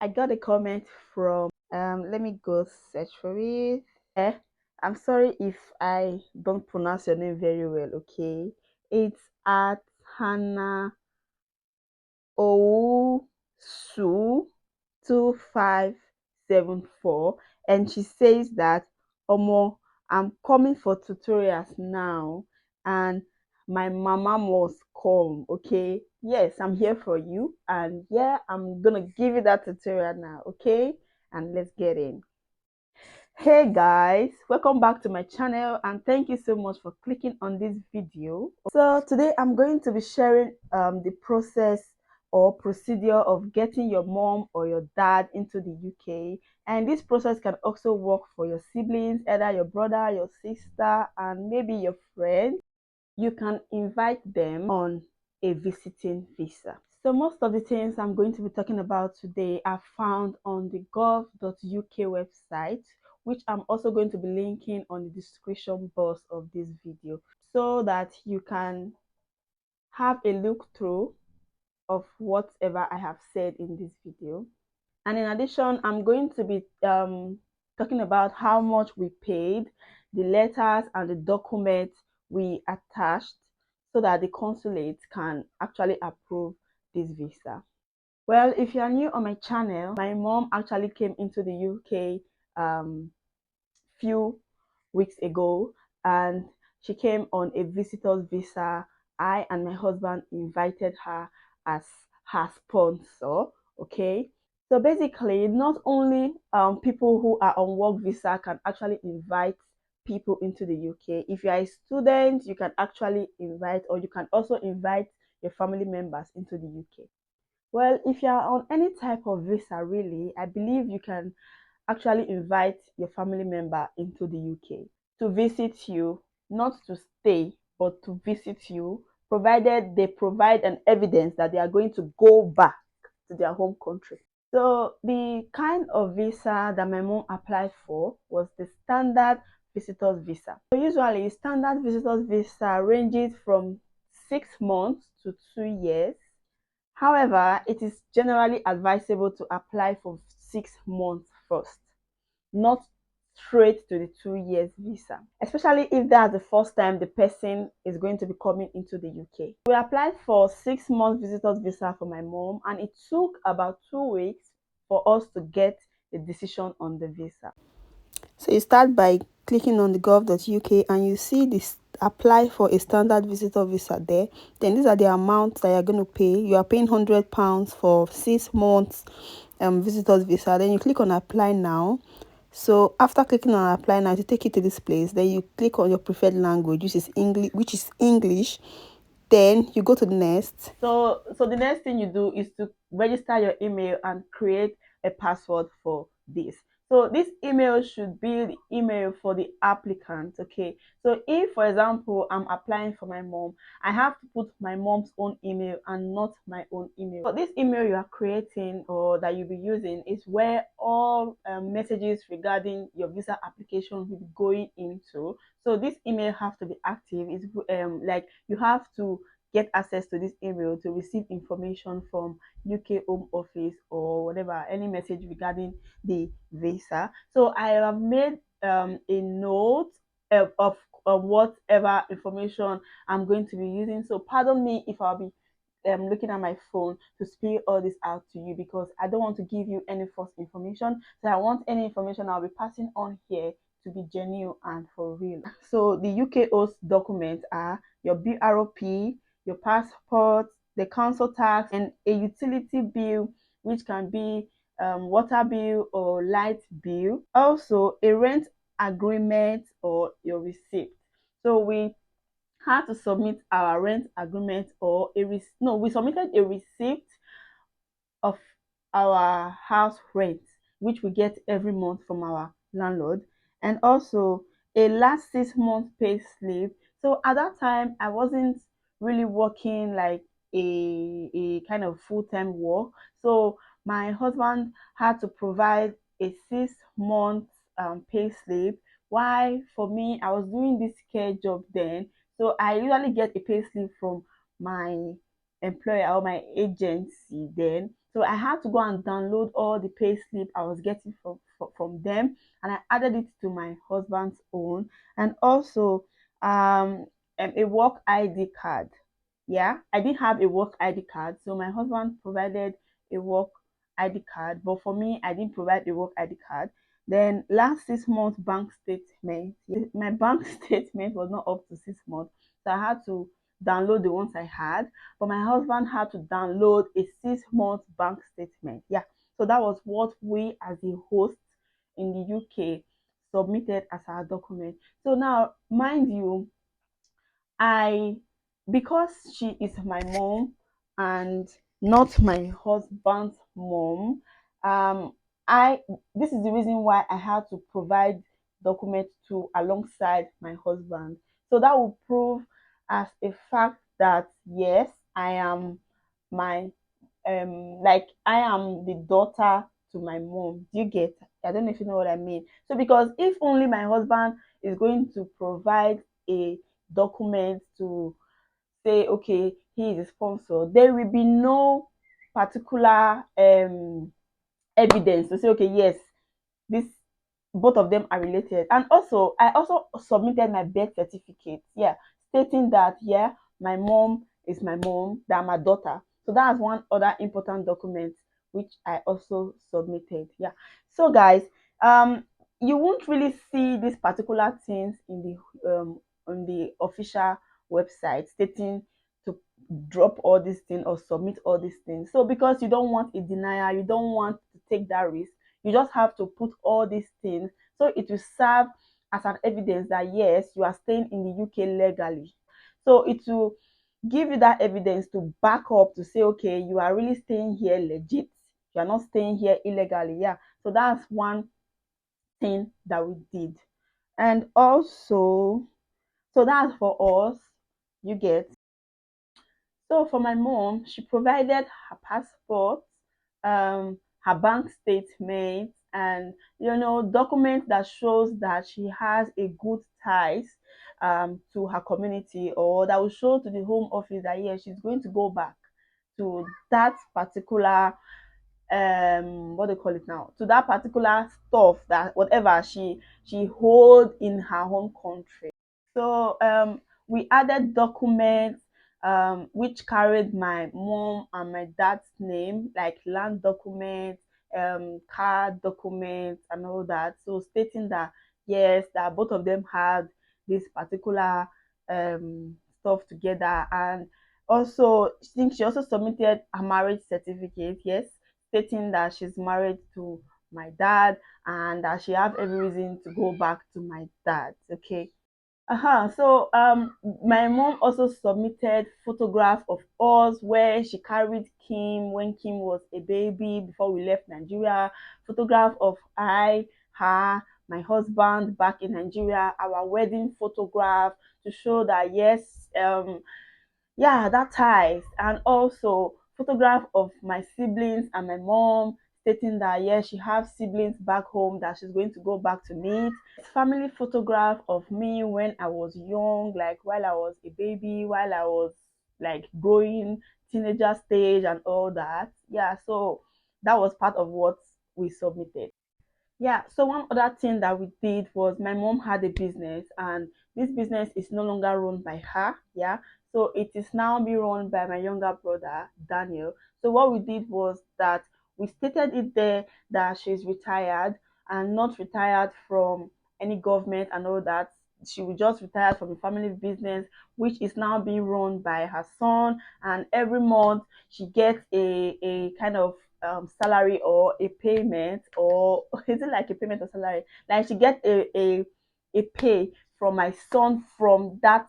I got a comment from let me go search for it. I'm sorry if I don't pronounce your name very well, okay? It's at Hannah Ousu 2574, and she says that Omo, I'm coming for tutorials now and my mama must come. Okay, yes, I'm here for you, and yeah, I'm gonna give you that tutorial now. Okay, and let's get in. Hey guys, welcome back to my channel and thank you so much for clicking on this video. So today I'm going to be sharing the process or procedure of getting your mom or your dad into the UK, and this process can also work for your siblings, either your brother, your sister, and maybe your friend. You can invite them on a visiting visa. So most of the things I'm going to be talking about today are found on the gov.uk website, which I'm also going to be linking on the description box of this video so that you can have a look through of whatever I have said in this video. And in addition, I'm going to be talking about how much we paid, the letters and the documents we attached so that the consulate can actually approve this visa. Well, if you are new on my channel, my mom actually came into the UK few weeks ago, and she came on a visitor's visa. I and my husband invited her as her sponsor. Okay, so basically not only people who are on work visa can actually invite people into the UK. If you are a student, you can actually invite, or you can also invite your family members into the UK. Well, if you are on any type of visa, really, I believe you can actually invite your family member into the UK to visit you, not to stay, but to visit you, provided they provide an evidence that they are going to go back to their home country. So the kind of visa that my mom applied for was the standard visitor's visa. So usually standard visitor's visa ranges from 6 months to 2 years. However, it is generally advisable to apply for 6 months first, not straight to the 2 years visa, especially if that's the first time the person is going to be coming into the UK. We applied for 6 months visitors visa for my mom, and it took about 2 weeks for us to get a decision on the visa. So you start by clicking on the gov.uk and you see this apply for a standard visitor visa there. Then these are the amounts that you're going to pay. You are paying £100 for 6 months visitors visa. Then you click on apply now. So after clicking on apply now, to take you to this place, then you click on your preferred language, which is English. Then you go to the next. So the next thing you do is to register your email and create a password for this. So this email should be the email for the applicant. Okay, so if for example I'm applying for my mom, I have to put my mom's own email and not my own email. But this email you are creating or that you'll be using is where all messages regarding your visa application will be going into. So this email have to be active. It's like you have to get access to this email to receive information from UK Home Office or whatever, any message regarding the visa. So I have made a note of whatever information I'm going to be using. So pardon me if I'll be looking at my phone to spill all this out to you, because I don't want to give you any false information. So I want any information I'll be passing on here to be genuine and for real. So the UK host documents are your BROP, your passport, the council tax, and a utility bill, which can be water bill or light bill. Also, a rent agreement or your receipt. So we had to submit our rent agreement or we submitted a receipt of our house rent, which we get every month from our landlord, and also a last 6 months pay slip. So at that time I wasn't really working like a kind of full-time work, so my husband had to provide a 6 month pay slip. Why? For me, I was doing this care job then, so I usually get a pay slip from my employer or my agency then. So I had to go and download all the pay slip I was getting from them, and I added it to my husband's own, and also a work ID card. Yeah, I didn't have a work ID card, so my husband provided a work ID card, but for me, I didn't provide a work ID card. Then last 6 months bank statement, my bank statement was not up to 6 months, so I had to download the ones I had. But my husband had to download a 6 month bank statement. Yeah, so that was what we as the host in the UK submitted as our document. So now, mind you, I because she is my mom and not my husband's mom, um, I this is the reason why I had to provide documents to alongside my husband. So that will prove as a fact that yes, I am my like I am the daughter to my mom. Do you get? I don't know if you know what I mean. So because if only my husband is going to provide a document to say okay he is a sponsor, there will be no particular evidence to say okay yes this both of them are related. And also I also submitted my birth certificate, yeah, stating that yeah my mom is my mom, that I'm my daughter. So that's one other important document which I also submitted. Yeah, so guys, you won't really see these particular things in the on the official website stating to drop all these things or submit all these things. So because you don't want a denial, you don't want to take that risk, you just have to put all these things, so it will serve as an evidence that yes you are staying in the UK legally. So it will give you that evidence to back up to say okay you are really staying here legit, you are not staying here illegally. Yeah, so that's one thing that we did. And also, so that's for us, you get. So for my mom, she provided her passport, her bank statement, and documents that shows that she has a good ties to her community, or that will show to the home office that yes, she's going to go back to that particular what do you call it now, to that particular stuff, that whatever she hold in her home country. So we added documents which carried my mom and my dad's name, like land documents, car documents, and all that. So stating that yes, that both of them had this particular stuff together. And also, I think she also submitted a marriage certificate. Yes, stating that she's married to my dad and that she have every reason to go back to my dad. Okay. So my mom also submitted photograph of us where she carried Kim when Kim was a baby before we left Nigeria. Photograph of I, her, my husband back in Nigeria, our wedding photograph to show that yes, yeah, that ties. And also photograph of my siblings and my mom stating that yes, she has siblings back home that she's going to go back to meet. Family photograph of me when I was young, like while I was a baby, while I was like growing teenager stage and all that. Yeah, so that was part of what we submitted. Yeah, so one other thing that we did was my mom had a business, and this business is no longer run by her. Yeah, so it is now being run by my younger brother, Daniel. So what we did was that we stated it there that she's retired and not retired from any government and all that. She will just retire from the family business, which is now being run by her son. And every month she gets a kind of salary or a payment, or is it like a payment or salary? Like she get a pay from my son from that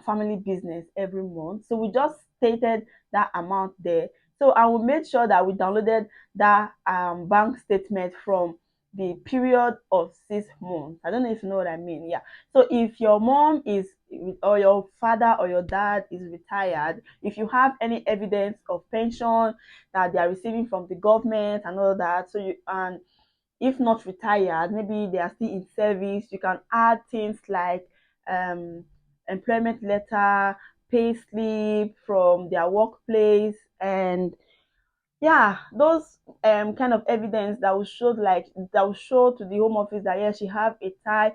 family business every month. So we just stated that amount there. So I will make sure that we downloaded that bank statement from the period of 6 months. I don't know if you know what I mean. Yeah. So if your mom is or your father or your dad is retired, if you have any evidence of pension that they are receiving from the government and all that, so you, and if not retired, maybe they are still in service, you can add things like um employment letter, pay slip from their workplace, and Yeah, those kind of evidence that will show, like, that will show to the home office that yes, she have a tie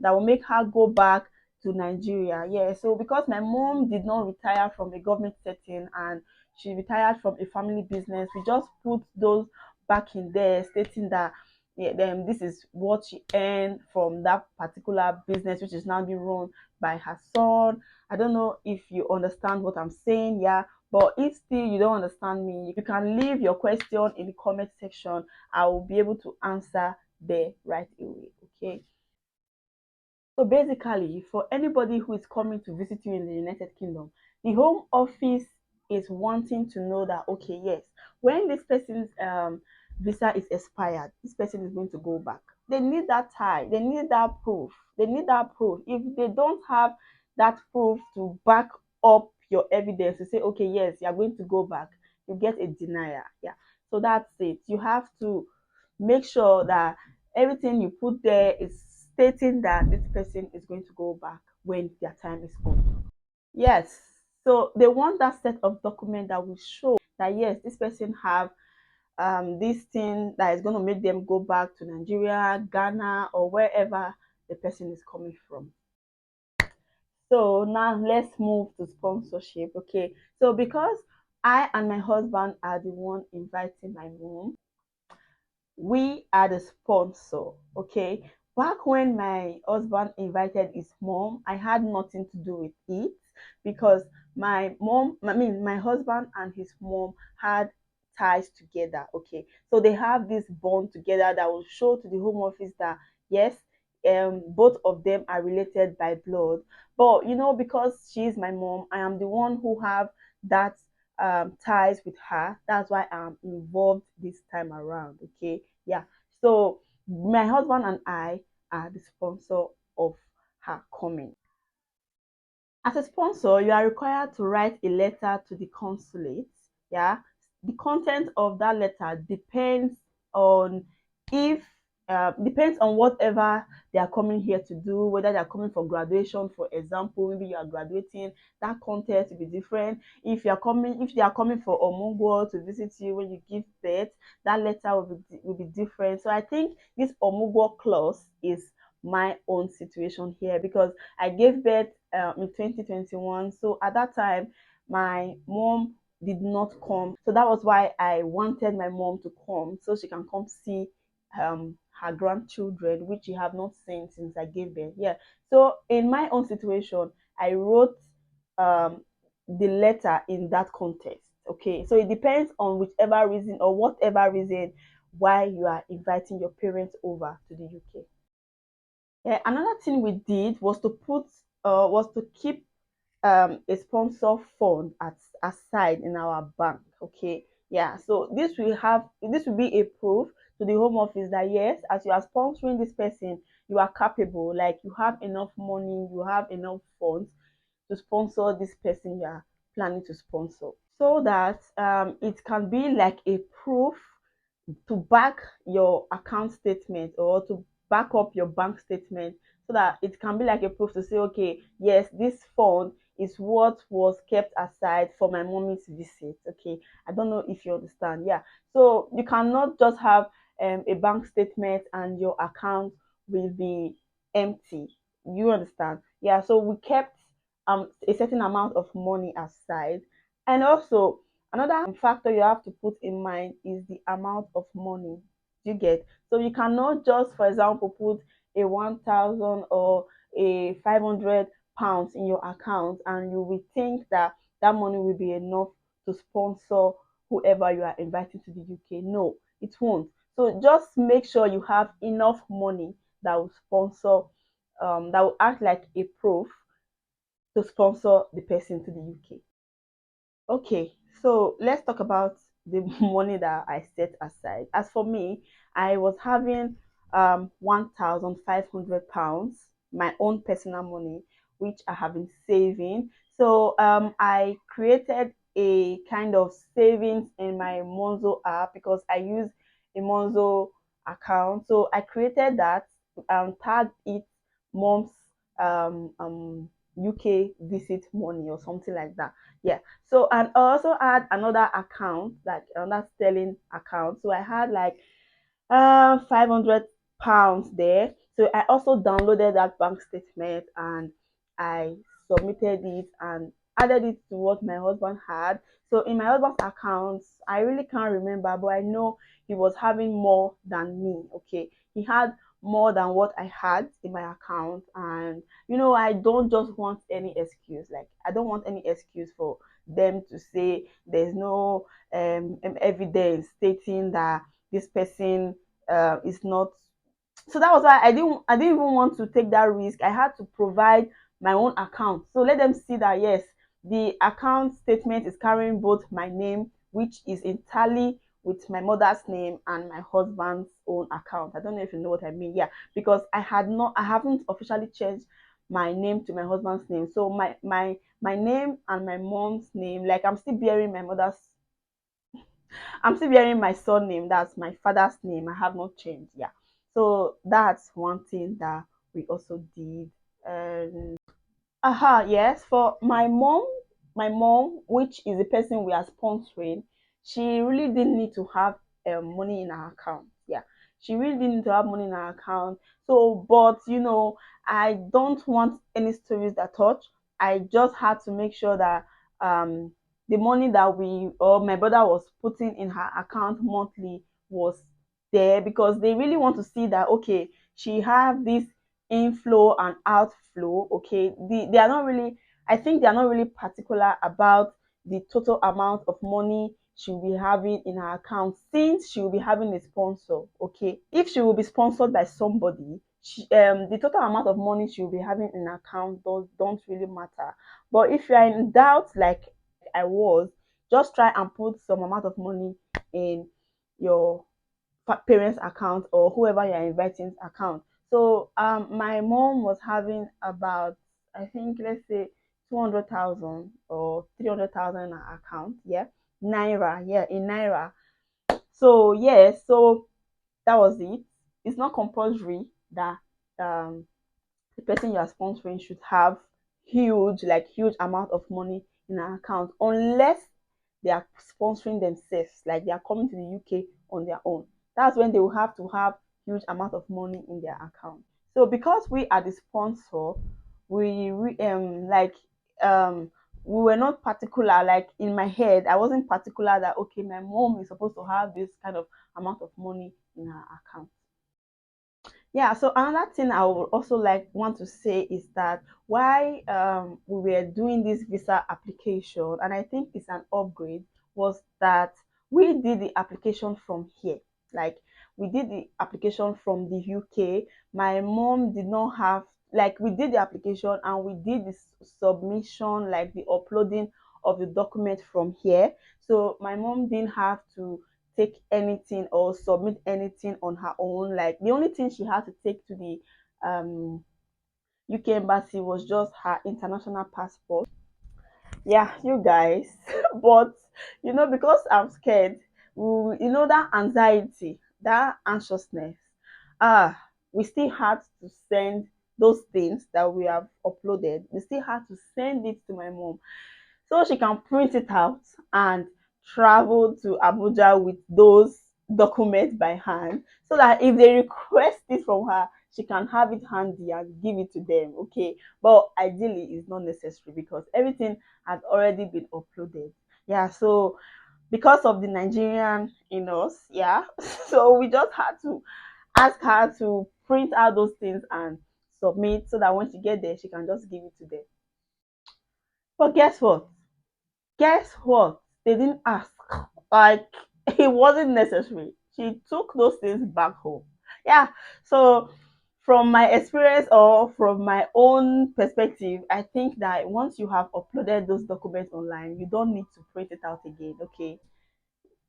that will make her go back to Nigeria. Yeah, so because my mom did not retire from a government setting and she retired from a family business, we just put those back in there stating that, yeah, then this is what she earned from that particular business, which is now being run by her son. I don't know if you understand what I'm saying. Yeah, but if still you don't understand me, you can leave your question in the comment section. I will be able to answer there right away. Okay. So basically, for anybody who is coming to visit you in the United Kingdom, the Home Office is wanting to know that, okay, yes, when this person's visa is expired, this person is going to go back. They need that tie. They need that proof. They need that proof. If they don't have that proof to back up your evidence to say, okay, yes, you are going to go back, you get a denial. Yeah. So that's it. You have to make sure that everything you put there is stating that this person is going to go back when their time is up. Yes. So they want that set of document that will show that yes, this person have this thing that is going to make them go back to Nigeria, Ghana, or wherever the person is coming from. So now let's move to sponsorship. Okay. So because I and my husband are the one inviting my mom, we are the sponsor. Okay, back when my husband invited his mom, I had nothing to do with it because my mom, I mean my husband and his mom had ties together. Okay, so they have this bond together that will show to the home office that yes, both of them are related by blood. But because she is my mom, I am the one who have that ties with her. That's why I'm involved this time around. Okay, yeah. So my husband and I are the sponsor of her coming. As a sponsor, you are required to write a letter to the consulate. Yeah, the content of that letter on if depends on whatever they are coming here to do, whether they are coming for graduation, for example, maybe you are graduating, that content will be different. If they are coming for Omungo to visit you when you give birth, that letter will be different. So I think this Omungo clause is my own situation here because I gave birth in 2021. So at that time, my mom did not come. So that was why I wanted my mom to come so she can come see her grandchildren, which she have not seen since I gave birth. Yeah. So in my own situation, I wrote the letter in that context. Okay. So it depends on whichever reason or whatever reason why you are inviting your parents over to the UK. Yeah, another thing we did was to keep a sponsor fund aside in our bank. Okay, yeah. So this will be a proof to the home office that yes, as you are sponsoring this person, you are capable. Like you have enough money, you have enough funds to sponsor this person you are planning to sponsor, so that it can be like a proof to back your account statement or to back up your bank statement so that it can be like a proof to say, okay, yes, this fund is what was kept aside for my mommy's visit. Okay, I don't know if you understand. Yeah, so you cannot just have a bank statement and your account will be empty. You understand? Yeah, so we kept a certain amount of money aside, and also another factor you have to put in mind is the amount of money you get. So you cannot just, for example, put a 1,000 or a 500 pounds in your account and you will think that that money will be enough to sponsor whoever you are inviting to the UK. No, it won't. So just make sure you have enough money that will sponsor, that will act like a proof to sponsor the person to the UK. Okay, so let's talk about the money that I set aside. As for me, I was having 1,500 pounds, my own personal money, which I have been saving. So I created a kind of savings in my Monzo app because I use a Monzo account. So I created that, tagged it mom's UK visit money or something like that. Yeah. So and I also had another account, like another sterling account. So I had like 500 pounds there. So I also downloaded that bank statement and I submitted it and added it to what my husband had. So in my husband's accounts, I really can't remember, but I know he was having more than me. Okay, he had more than what I had in my account, and I don't just want any excuse. Like I don't want any excuse for them to say there's no evidence stating that this person is not. So that was why I didn't even want to take that risk. I had to provide my own account, so let them see that yes, the account statement is carrying both my name, which is in tally with my mother's name, and my husband's own account. I don't know if you know what I mean. Yeah, because I haven't officially changed my name to my husband's name, so my name and my mom's name, like I'm still bearing my surname. That's my father's name. I have not changed. Yeah. So that's one thing that we also did. And yes. For my mom, which is the person we are sponsoring, she really didn't need to have money in her account. Yeah. She really didn't need to have money in her account. So, but I don't want any stories that touch. I just had to make sure that um the money that we or my brother was putting in her account monthly was there, because they really want to see that okay, she have this inflow and outflow. Okay, they are not really, I think they are not really particular about the total amount of money she'll be having in her account, since she will be having a sponsor. Okay, if she will be sponsored by somebody, the total amount of money she will be having in her account don't really matter. But if you are in doubt, like I was, just try and put some amount of money in your parents account or whoever you're inviting's account. So my mom was having about, I think, let's say 200,000 or 300,000 in her account. Yeah, naira. Yeah, in naira. So yes, so that was it. It's not compulsory that um the person you are sponsoring should have huge amount of money in an account, unless they are sponsoring themselves, like they are coming to the UK on their own. That's when they will have to have huge amount of money in their account. So because we are the sponsor, like um we were not particular. Like in my head, I wasn't particular that okay, my mom is supposed to have this kind of amount of money in her account. Yeah, so another thing I would also like want to say is that why we were doing this visa application, and I think it's an upgrade, was that we did the application from here. Like we did the application from the UK. My mom did not have, like we did the application and we did the submission, like the uploading of the document from here. So my mom didn't have to take anything or submit anything on her own. Like the only thing she had to take to the UK embassy was just her international passport. Yeah, you guys. But because I'm scared, that anxiety, that anxiousness, ah, we still had to send those things that we have uploaded. We still had to send it to my mom so she can print it out and travel to Abuja with those documents by hand, so that if they request it from her, she can have it handy and give it to them. Okay, but ideally, it's not necessary because everything has already been uploaded. Yeah, so because of the Nigerian in us, yeah, so we just had to ask her to print out those things and submit, so that when she get there, she can just give it to them. But guess what? Guess what? They didn't ask. Like it wasn't necessary. She took those things back home. Yeah. So from my experience or from my own perspective, I think that once you have uploaded those documents online, you don't need to print it out again. Okay.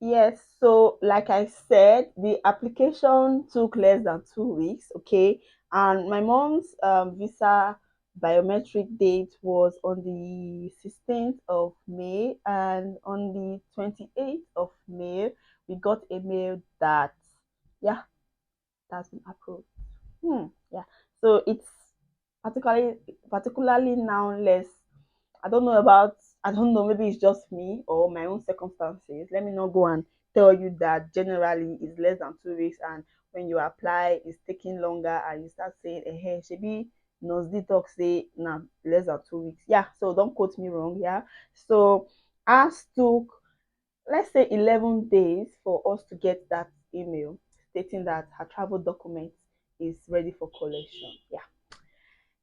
Yes, so like I said, the application took less than 2 weeks, okay, and my mom's visa biometric date was on the 16th of May, and on the 28th of May, we got a mail that, yeah, that's been approved. Yeah, so it's particularly particularly now less. I don't know about, I don't know, maybe it's just me or my own circumstances. Let me not go and tell you that generally it's less than 2 weeks, and when you apply it's taking longer and you start saying hey shebi nurse detox say nah less than 2 weeks. Yeah, so don't quote me wrong. Yeah. So us took, let's say, 11 days for us to get that email stating that her travel document is ready for collection. Yeah.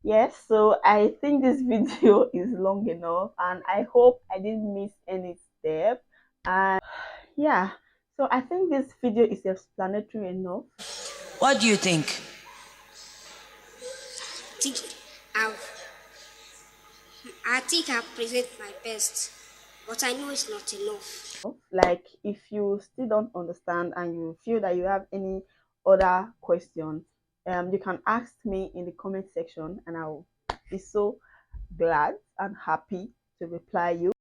Yes, so I think this video is long enough and I hope I didn't miss any step. And yeah, so I think this video is explanatory enough. What do you think? think I've I think I've present my best, but I know it's not enough. Like, if you still don't understand and you feel that you have any other question, you can ask me in the comment section and I'll be so glad and happy to reply you.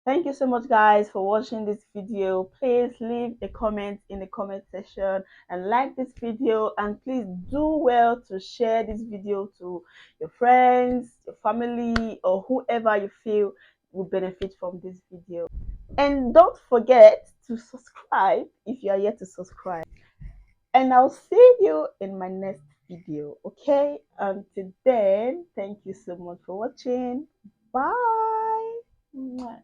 Thank you so much, guys, for watching this video. Please leave a comment in the comment section and like this video, and please do well to share this video to your friends, your family, or whoever you feel will benefit from this video. And don't forget to subscribe if you are yet to subscribe. And I'll see you in my next video. Okay, until then, thank you so much for watching. Bye. Mwah.